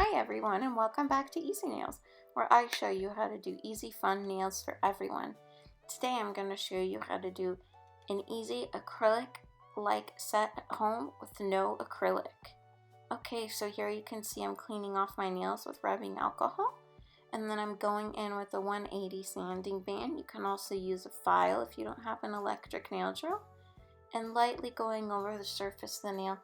Hi everyone, and welcome back to Easy Nails, where I show you how to do easy fun nails for everyone. Today I'm going to show you how to do an easy acrylic-like set at home with no acrylic. Okay, so here you can see I'm cleaning off my nails with rubbing alcohol, and then I'm going in with a 180 sanding band. You can also use a file if you don't have an electric nail drill, and lightly going over the surface of the nail.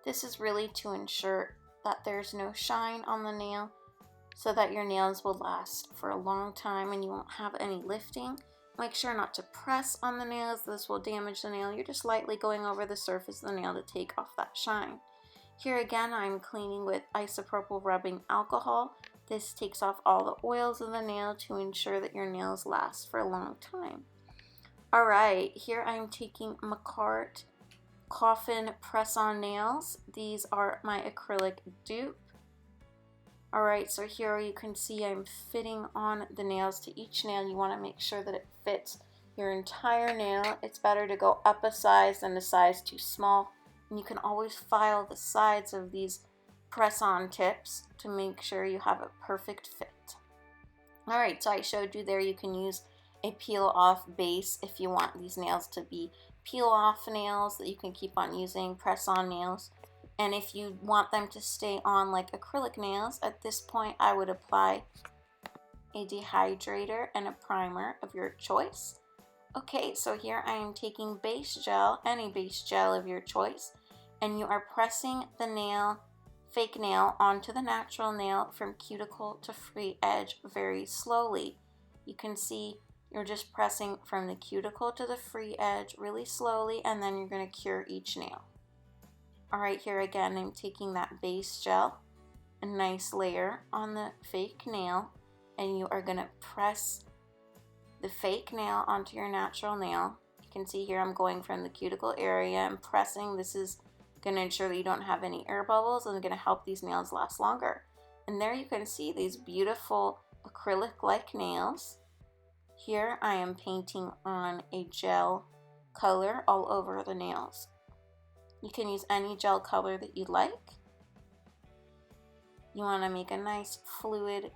This is really to ensure that there's no shine on the nail so that your nails will last for a long time and you won't have any lifting. Make sure not to press on the nails, this will damage the nail. You're just lightly going over the surface of the nail to take off that shine. Here again, I'm cleaning with isopropyl rubbing alcohol. This takes off all the oils of the nail to ensure that your nails last for a long time. Alright, here I'm taking Macart Coffin press-on nails. These are my acrylic dupe. Alright, so here you can see I'm fitting on the nails to each nail. You want to make sure that it fits your entire nail. It's better to go up a size than a size too small. And you can always file the sides of these press-on tips to make sure you have a perfect fit. Alright, so I showed you there you can use a peel-off base if you want these nails to be peel-off nails that you can keep on using, press-on nails. And if you want them to stay on like acrylic nails, at this point I would apply a dehydrator and a primer of your choice. Okay, so here I am taking base gel, any base gel of your choice, and you are pressing the nail, fake nail, onto the natural nail from cuticle to free edge very slowly. You can see you're just pressing from the cuticle to the free edge really slowly, and then you're going to cure each nail. Alright, here again I'm taking that base gel, a nice layer on the fake nail, and you are going to press the fake nail onto your natural nail. You can see here I'm going from the cuticle area and pressing. This is going to ensure that you don't have any air bubbles and going to help these nails last longer. And there you can see these beautiful acrylic-like nails. Here I am painting on a gel color all over the nails. You can use any gel color that you like. You want to make a nice fluid,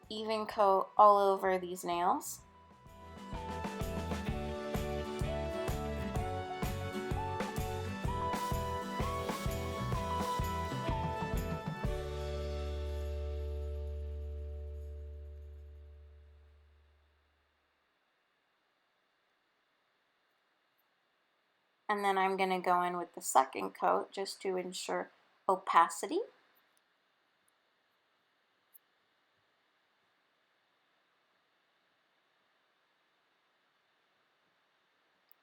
even coat all over these nails. And then I'm going to go in with the second coat just to ensure opacity.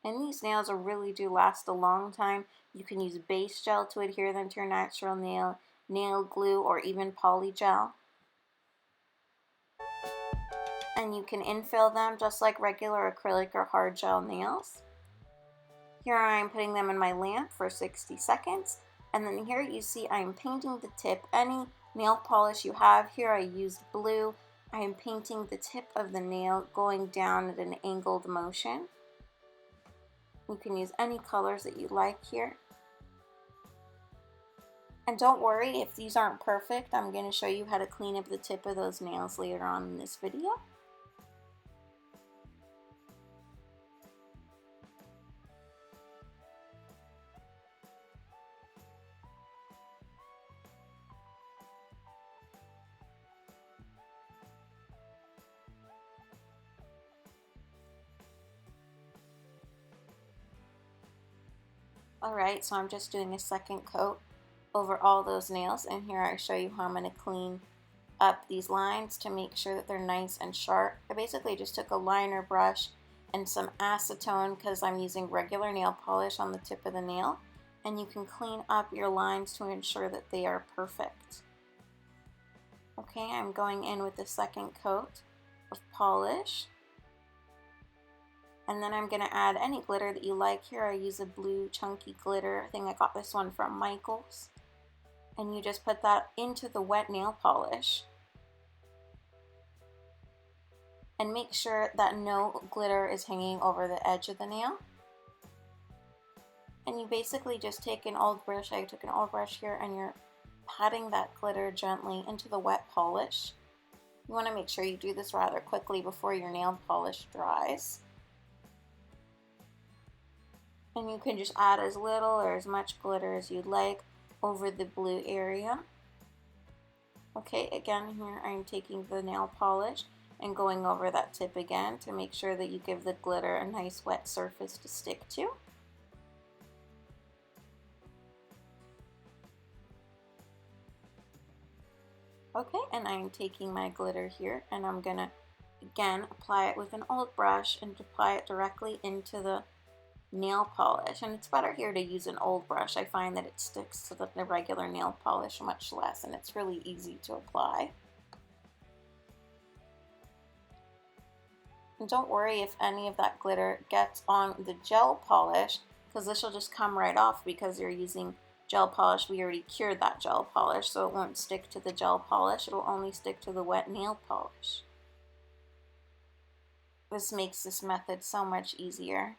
And these nails really do last a long time. You can use base gel to adhere them to your natural nail, nail glue, or even poly gel. And you can infill them just like regular acrylic or hard gel nails. Here I am putting them in my lamp for 60 seconds. And then here you see I am painting the tip. Any nail polish you have, here I used blue. I am painting the tip of the nail going down at an angled motion. You can use any colors that you like here. And don't worry if these aren't perfect. I'm going to show you how to clean up the tip of those nails later on in this video. Alright, so I'm just doing a second coat over all those nails, and here I show you how I'm going to clean up these lines to make sure that they're nice and sharp. I basically just took a liner brush and some acetone because I'm using regular nail polish on the tip of the nail, and you can clean up your lines to ensure that they are perfect. Okay, I'm going in with the second coat of polish. And then I'm going to add any glitter that you like. Here I use a blue chunky glitter. I think I got this one from Michael's. And you just put that into the wet nail polish. And make sure that no glitter is hanging over the edge of the nail. And you basically just take an old brush. I took an old brush here, and you're patting that glitter gently into the wet polish. You want to make sure you do this rather quickly before your nail polish dries. And you can just add as little or as much glitter as you'd like over the blue area. Okay, again here I'm taking the nail polish and going over that tip again to make sure that you give the glitter a nice wet surface to stick to. Okay, and I'm taking my glitter here and I'm gonna again apply it with an old brush and apply it directly into the nail polish. And it's better here to use an old brush. I find that it sticks to the regular nail polish much less, and it's really easy to apply. And don't worry if any of that glitter gets on the gel polish, because this will just come right off because you're using gel polish. We already cured that gel polish, so it won't stick to the gel polish. It'll only stick to the wet nail polish. This makes this method so much easier.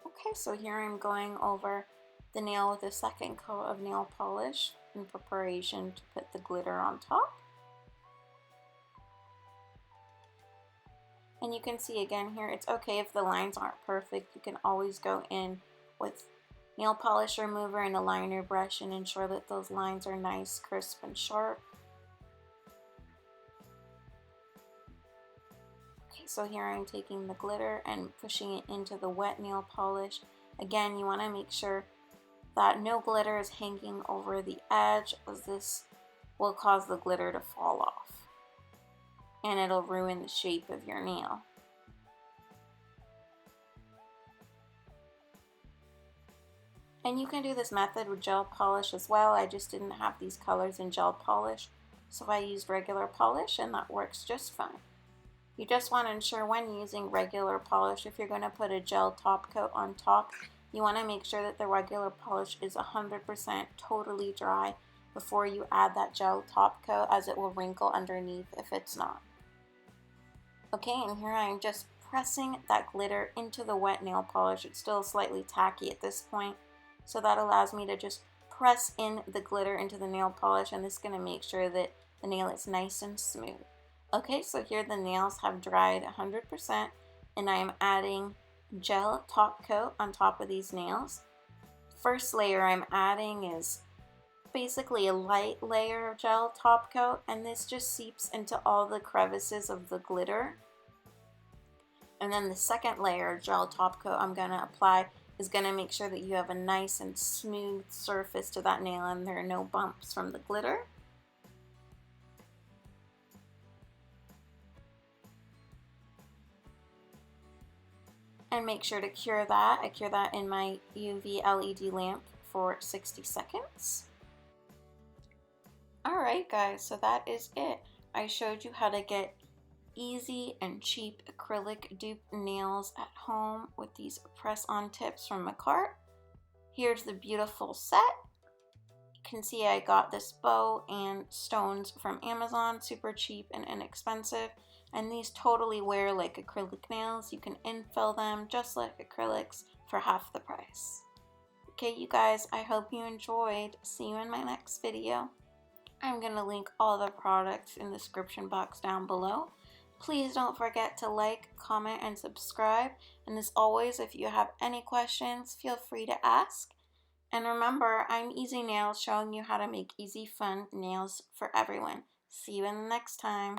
Okay, so here I'm going over the nail with a second coat of nail polish in preparation to put the glitter on top. And you can see again here, it's okay if the lines aren't perfect. You can always go in with nail polish remover and a liner brush and ensure that those lines are nice, crisp, and sharp. Okay, so here I'm taking the glitter and pushing it into the wet nail polish. Again, you want to make sure that no glitter is hanging over the edge, as this will cause the glitter to fall off and it'll ruin the shape of your nail. And you can do this method with gel polish as well. I just didn't have these colors in gel polish, so I used regular polish and that works just fine. You just want to ensure when using regular polish, if you're going to put a gel top coat on top, you want to make sure that the regular polish is 100% totally dry before you add that gel top coat, as it will wrinkle underneath if it's not. Okay, and here I am just pressing that glitter into the wet nail polish. It's still slightly tacky at this point, so that allows me to just press in the glitter into the nail polish, and this is going to make sure that the nail is nice and smooth. Okay, so here the nails have dried 100%, and I am adding gel top coat on top of these nails. First layer I'm adding is basically a light layer of gel top coat, and this just seeps into all the crevices of the glitter. And then the second layer of gel top coat I'm going to apply is going to make sure that you have a nice and smooth surface to that nail and there are no bumps from the glitter. And make sure to cure that. I cure that in my UV LED lamp for 60 seconds. Alright guys, so that is it. I showed you how to get easy and cheap acrylic dupe nails at home with these press-on tips from my cart. Here's the beautiful set. You can see I got this bow and stones from Amazon, super cheap and inexpensive. And these totally wear like acrylic nails. You can infill them just like acrylics for half the price. Okay, you guys, I hope you enjoyed. See you in my next video. I'm going to link all the products in the description box down below. Please don't forget to like, comment, and subscribe. And as always, if you have any questions, feel free to ask. And remember, I'm Easy Nails, showing you how to make easy, fun nails for everyone. See you in the next time.